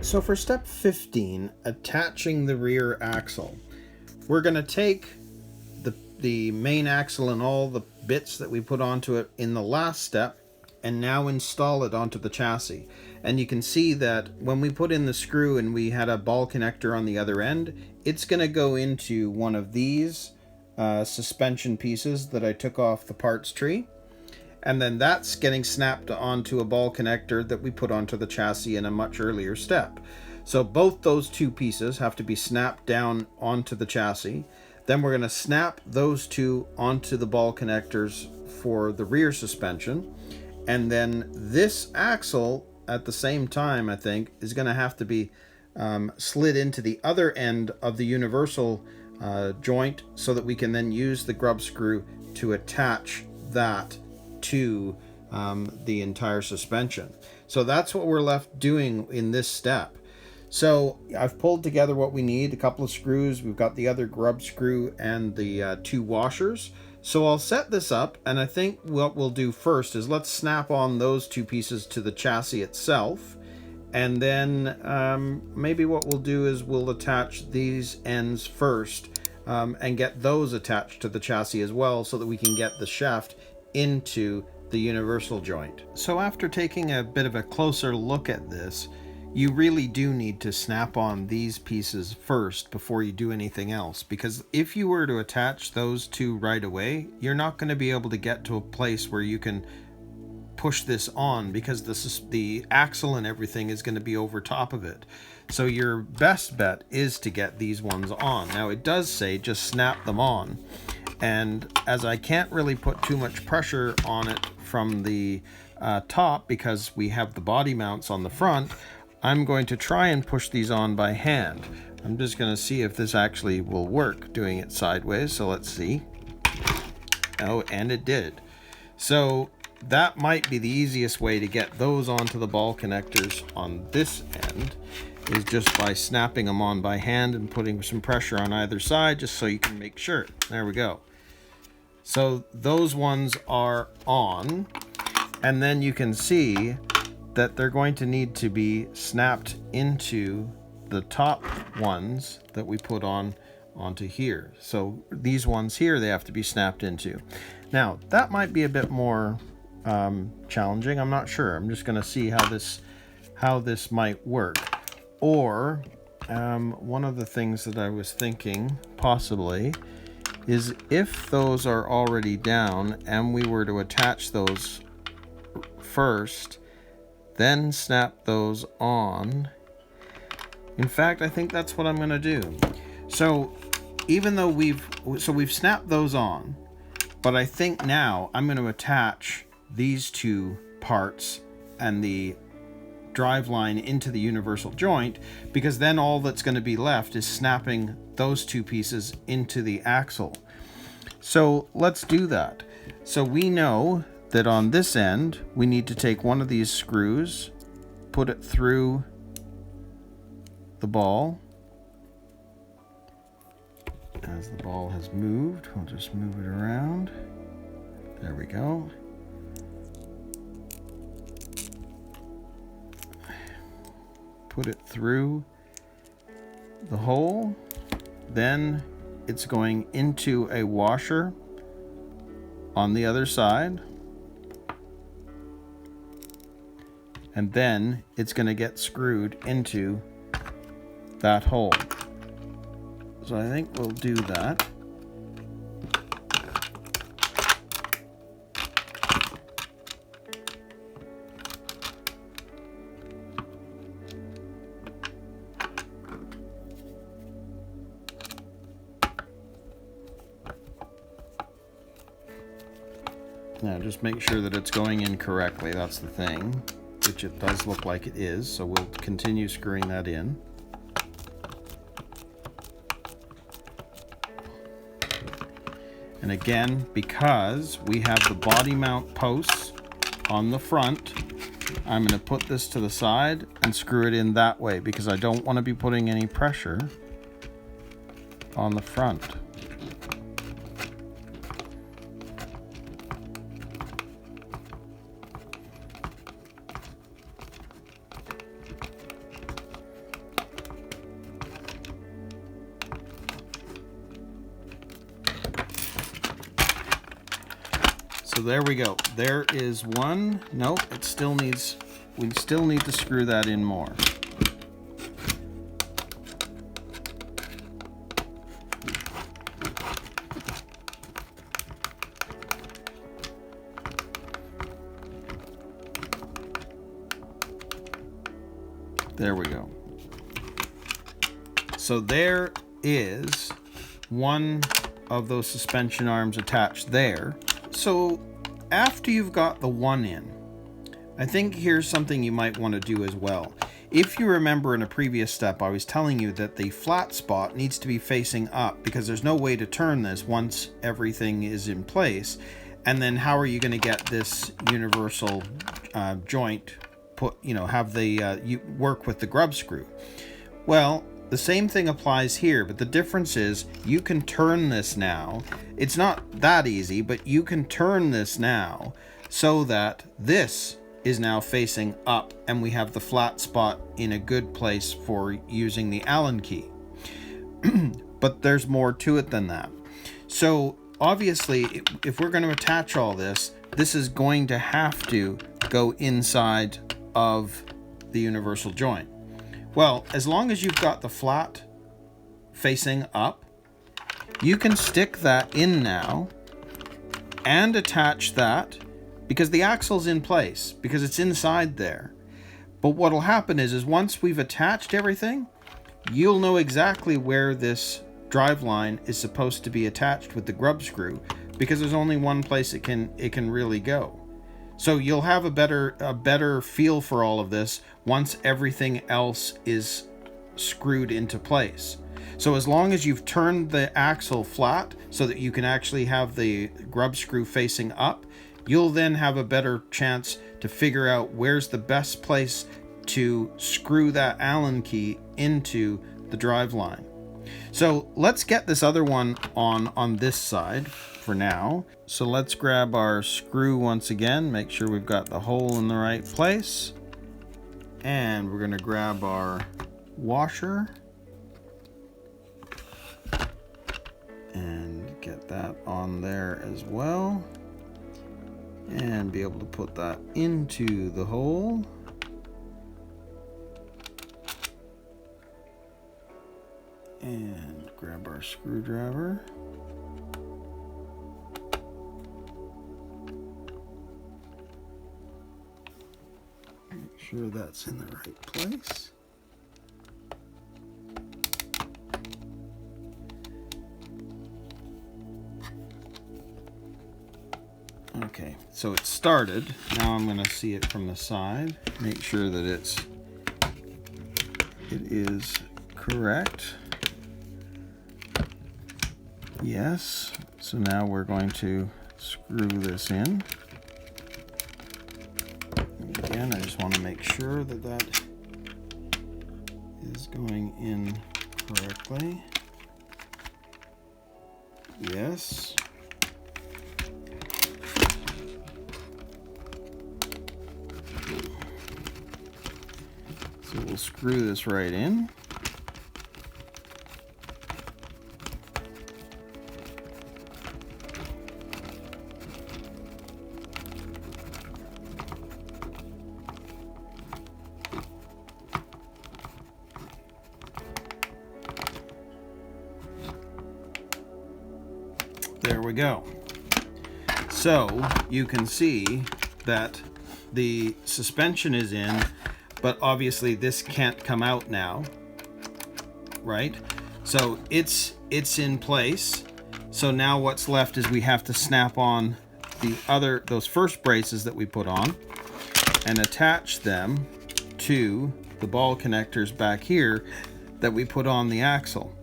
So for step 15, attaching the rear axle, we're going to take the main axle and all the bits that we put onto it in the last step and now install it onto the chassis. And you can see that when we put in the screw and we had a ball connector on the other end, it's going to go into one of these suspension pieces that I took off the parts tree. And then that's getting snapped onto a ball connector that we put onto the chassis in a much earlier step. So both those two pieces have to be snapped down onto the chassis. Then we're going to snap those two onto the ball connectors for the rear suspension. And then this axle at the same time, I think, is going to have to be slid into the other end of the universal joint so that we can then use the grub screw to attach that to the entire suspension. So that's what we're left doing in this step. So I've pulled together what we need, a couple of screws, we've got the other grub screw and the two washers. So I'll set this up, and I think what we'll do first is let's snap on those two pieces to the chassis itself. And then maybe what we'll do is we'll attach these ends first and get those attached to the chassis as well so that we can get the shaft into the universal joint. So after taking a bit of a closer look at this, you really do need to snap on these pieces first before you do anything else, because if you were to attach those two right away, you're not going to be able to get to a place where you can push this on, because the axle and everything is going to be over top of it. So your best bet is to get these ones on. Now it does say just snap them on, and as I can't really put too much pressure on it from the top because we have the body mounts on the front, I'm going to try and push these on by hand. I'm just going to see if this actually will work doing it sideways. So let's see. Oh, and it did. So that might be the easiest way to get those onto the ball connectors on this end, is just by snapping them on by hand and putting some pressure on either side, just so you can make sure. There we go. So those ones are on, and then you can see that they're going to need to be snapped into the top ones that we put onto here. So these ones here, they have to be snapped into. Now that might be a bit more challenging. I'm not sure. I'm just going to see how this might work. Or one of the things that I was thinking possibly is if those are already down and we were to attach those first, then snap those on. In fact, I think that's what I'm going to do. So even though we've snapped those on, but I think now I'm going to attach these two parts and the drive line into the universal joint, because then all that's going to be left is snapping those two pieces into the axle. So let's do that. So we know that on this end we need to take one of these screws, put it through the ball. As the ball has moved, we'll just move it around. There we go. Put it through the hole. Then it's going into a washer on the other side. And then it's going to get screwed into that hole. So I think we'll do that. Now just make sure that it's going in correctly. That's the thing, which it does look like it is. So we'll continue screwing that in. And again, because we have the body mount posts on the front, I'm going to put this to the side and screw it in that way, because I don't want to be putting any pressure on the front. there we go. There is one. Nope, it still needs, we still need to screw that in more. There we go. So there is one of those suspension arms attached there. So after you've got the one in, I think here's something you might want to do as well. If you remember in a previous step, I was telling you that the flat spot needs to be facing up because there's no way to turn this once everything is in place. And then how are you going to get this universal joint put, you know, have the you work with the grub screw? Well, the same thing applies here, but the difference is you can turn this now. It's not that easy, but you can turn this now so that this is now facing up and we have the flat spot in a good place for using the Allen key. But there's more to it than that. So obviously, if we're going to attach all this, this is going to have to go inside of the universal joint. Well, as long as you've got the flat facing up, you can stick that in now and attach that because the axle's in place, because it's inside there. But what'll happen is once we've attached everything, you'll know exactly where this driveline is supposed to be attached with the grub screw, because there's only one place it can really go. So you'll have a better feel for all of this once everything else is screwed into place. So as long as you've turned the axle flat so that you can actually have the grub screw facing up, you'll then have a better chance to figure out where's the best place to screw that Allen key into the driveline. So let's get this other one on this side for now. So let's grab our screw once again, make sure we've got the hole in the right place. And we're gonna grab our washer and get that on there as well. And be able to put that into the hole. And grab our screwdriver. Make sure that's in the right place. Okay, so it started. Now I'm going to see it from the side. Make sure that it is correct. Yes. So now we're going to screw this in. And again, I just want to make sure that that is going in correctly. Yes. So we'll screw this right in. There we go. So you can see that the suspension is in, but obviously this can't come out now, right? So it's in place. So now what's left is we have to snap on those first braces that we put on and attach them to the ball connectors back here that we put on the axle.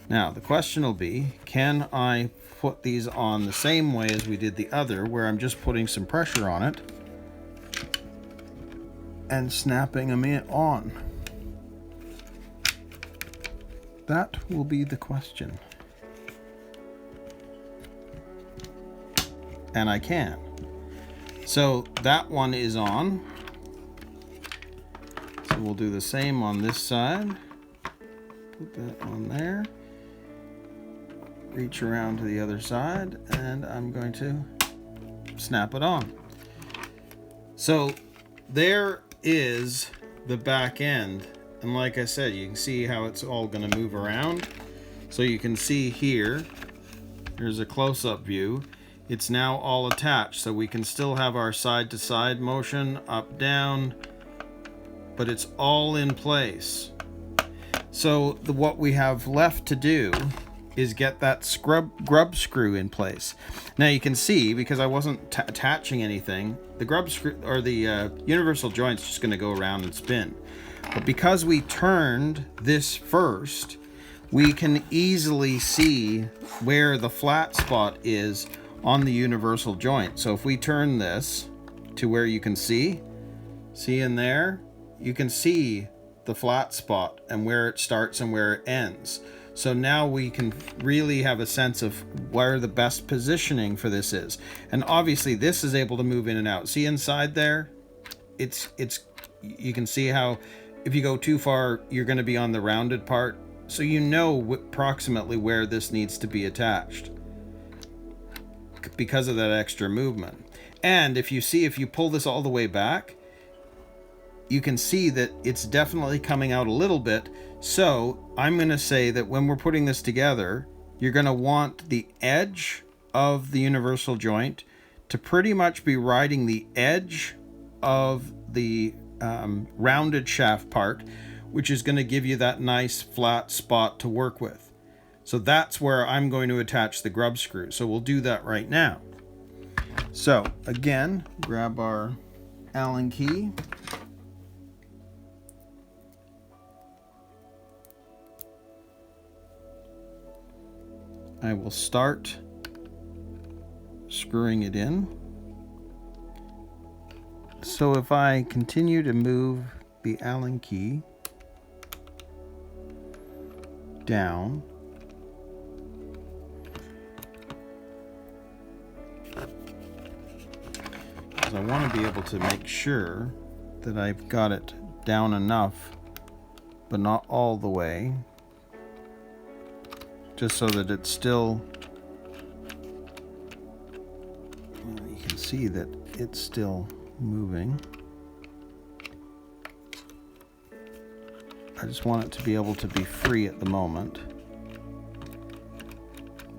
Now the question will be, can I put these on the same way as we did the other, where I'm just putting some pressure on it and snapping them on? That will be the question. And I can. So that one is on. So we'll do the same on this side. Put that on there. Reach around to the other side, and I'm going to snap it on. So there is the back end, and like I said, you can see how it's all going to move around. So you can see here, here's a close-up view. It's now all attached, so we can still have our side-to-side motion, up, down, but it's all in place. So what we have left to do is get that grub screw in place. Now you can see, because I wasn't attaching anything, the grub screw, or the universal joint's just going to go around and spin. But because we turned this first, we can easily see where the flat spot is on the universal joint. So if we turn this to where you can see in there, you can see the flat spot and where it starts and where it ends. So now we can really have a sense of where the best positioning for this is. And obviously this is able to move in and out. See inside there? You can see how if you go too far, you're going to be on the rounded part. So you know approximately where this needs to be attached because of that extra movement. And if you pull this all the way back, you can see that it's definitely coming out a little bit. So I'm going to say that when we're putting this together, you're going to want the edge of the universal joint to pretty much be riding the edge of the rounded shaft part, which is going to give you that nice flat spot to work with. So that's where I'm going to attach the grub screw. So we'll do that right now. So again, grab our Allen key. I will start screwing it in. So if I continue to move the Allen key down, because I want to be able to make sure that I've got it down enough, but not all the way, just so that it's still, you can see that it's still moving. I just want it to be able to be free at the moment.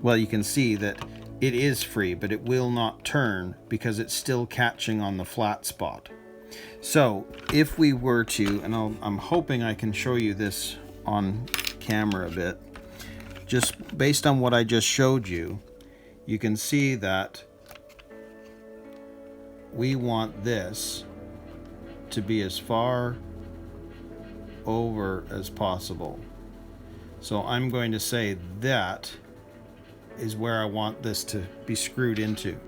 Well, you can see that it is free, but it will not turn because it's still catching on the flat spot. So if we were to, and I'm hoping I can show you this on camera a bit, just based on what I just showed you, you can see that we want this to be as far over as possible. So I'm going to say that is where I want this to be screwed into.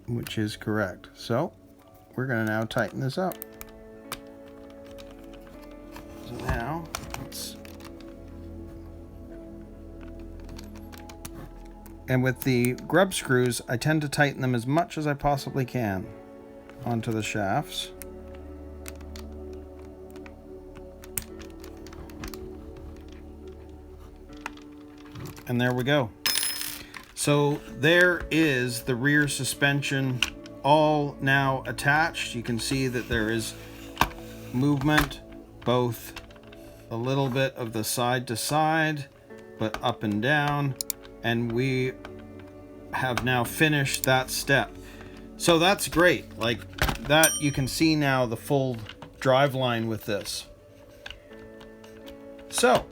Which is correct. So we're going to now tighten this up. So now and with the grub screws, I tend to tighten them as much as I possibly can onto the shafts. And there we go. So there is the rear suspension all now attached. You can see that there is movement, both a little bit of the side to side, but up and down. And we have now finished that step. So that's great. Like that, you can see now the full driveline with this. So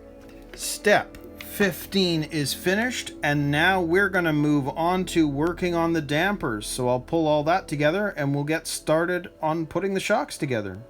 step 15 is finished, and now we're going to move on to working on the dampers. So I'll pull all that together and we'll get started on putting the shocks together.